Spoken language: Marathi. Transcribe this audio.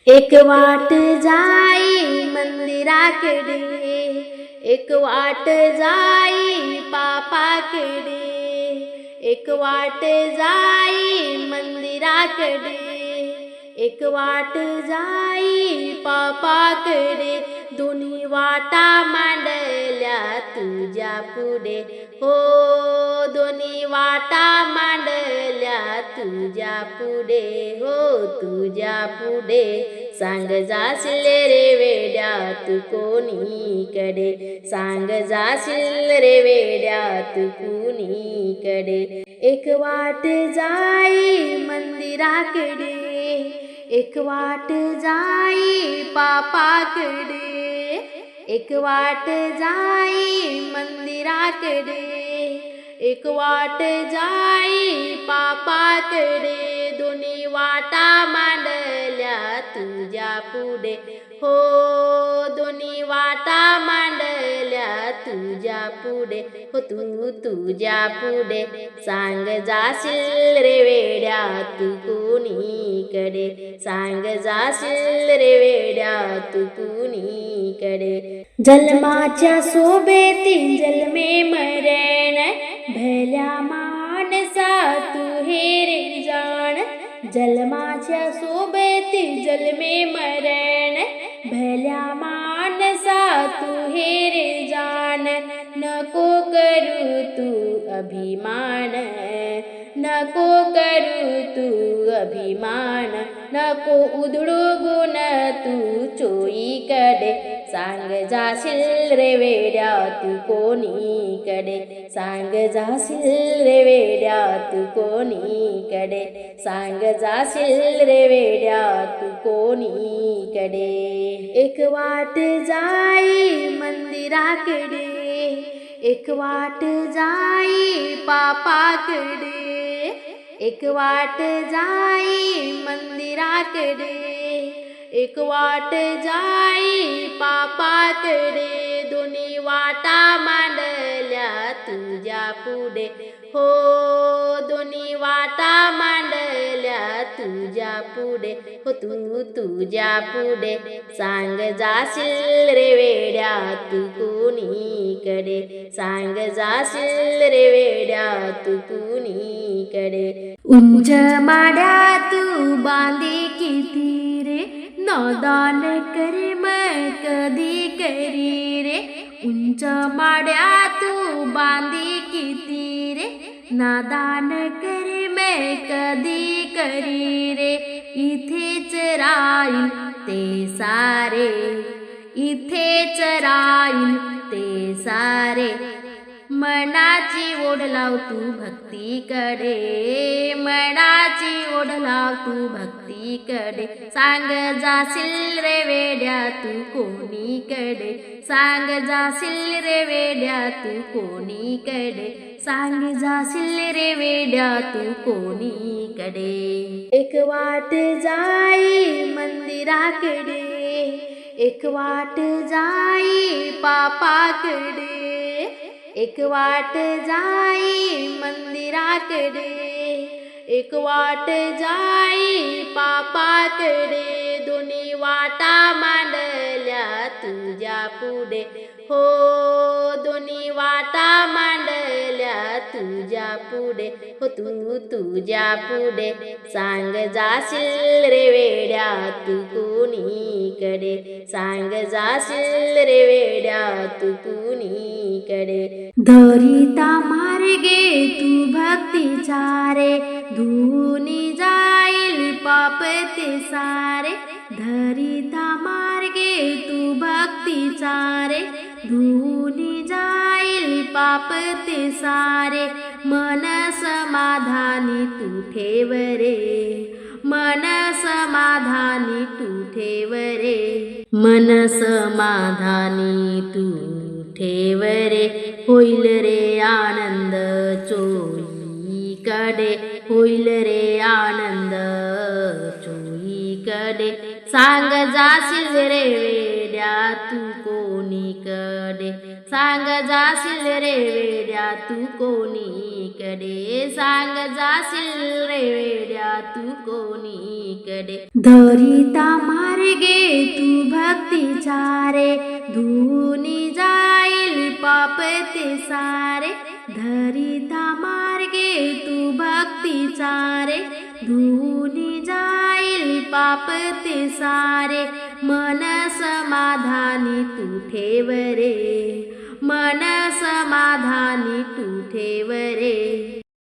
एक वाट जाई मंदिराकडे, एक वाट जाई पापाकडे, एक वाट जाई मंदिराकडे, एक वाट जाई पापाकडे. दोन्ही वाटा मांडल्या तुझ्या पुढे हो, दोन्ही वाटा मांडल्या तुझ्या पुढे हो, तुझ्या पुढे. सांग जाशील रे वेड्या तू कोणीकडे, सांग जाशील रे वेड्या तू कोणीकडे. एक वाट जाई मंदिराकडे, एक वाट जाई पापाकडे, एक वाट जाई मंदिराकडे, एक वाट जाई पापाकडे. दोन्ही वाटा मांडल्या तुझ्या पुढे हो, दोन्ही वाटा मांडल्या तुझ्या पुढे हो, तू तुझ्या पुढे. सांग जाशील रे वेड्या तू कोणीकडे, सांग जाशील रे वेड्या तू कोणीकडे. जन्माच्या सोबती जन्मे मरण, भल्या माणसा तू हे रे जाण. जन्माच्या सोबती जन्मे मरण, भल्या माणसा तू हे रे जाण. नको करू तू अभिमान, नको करू तू अभिमान, नको उधळू गुण तू चोईकडे. सांग जाशील रे वेड्या तू कोणीकडे, सांग जाशील रे वेड्या तू कोणीकडे, सांग जाशील रे वेड्या तू कोणीकडे. एक वाट जाई मंदिराकडे, एक वाट जाई पापाकडे, एक वाट जाई मंदिराकडे, एक वाट जाई पापाकडे. दोन्ही वाटा मांडल्या तुझ्या पुढे हो, दोन्ही वाटा मांडल्या तुझ्या पुढे हो, तू तुझ्या पुढे. सांग जाशील रे वेड्या तू कोणीकडे, सांग जाशील रे वेड्या तू कोणीकडे. उंच माड्या तू बांधे किती रे, नादान करे मग कधी करी रे. उंच माड्या तू बांधे किती रे, नादान करे मैं कधी करी रे. इथेच राहील ते सारे, इथेच राहील ते सारे. मनाची ओढ लाव तू भक्तीकडे, मनाची ओढ लाव तू भक्तीकडे. सांग जाशील रे वेड्या तू कोणीकडे, सांग जाशील रे वेड्या तू कोणीकडे, सांग जाशील रे वेड्या तू कोणीकडे. एक वाट जाई मंदिराकडे, एक वाट जाई पापाकडे, एक वाट जाई मंदिराकडे, एक वाट जाई पापाकडे. दोन्ही वाटा मांडल्या तुझ्या पुढे हो, दोन्ही वाटा मांडल्या तुझ्या पुढे हो, तू तुझ्या पुढे. सांग जाशील रे वेड्या तू कोणीकडे, सांग जाशील रे वेड्या तू कोणीकडे. धरिता मार्गे तू भक्तीचा रे, धुनी जाईल पाप ते सारे. धरिता मार्गे तू भक्तीचा रे, धुनी जाईल पाप ते सारे. मन समाधानी तू ठेव रे, मन समाधानी तू ठेव रे, मन समाधानी तू ठेव रे. होईल रे आनंद चोहीकडे, होईल रे आनंद चोहीकडे. सांग जाशील रे वेड्या तू कोणीकडे, सांग जाशील रे वेड्या तू कोणीकडे, सांग जाशील रे वेड्या तू कोणीकडे. धरिता मार मार्गे तू भक्तीचा रे धुनी जाईल पाप ते सारे धरिता मार्गे तू भक्तीचा रे धुनी जाईल पाप ते सारे मन समाधानी तू ठेव रे मन समाधानी तू ठेव रे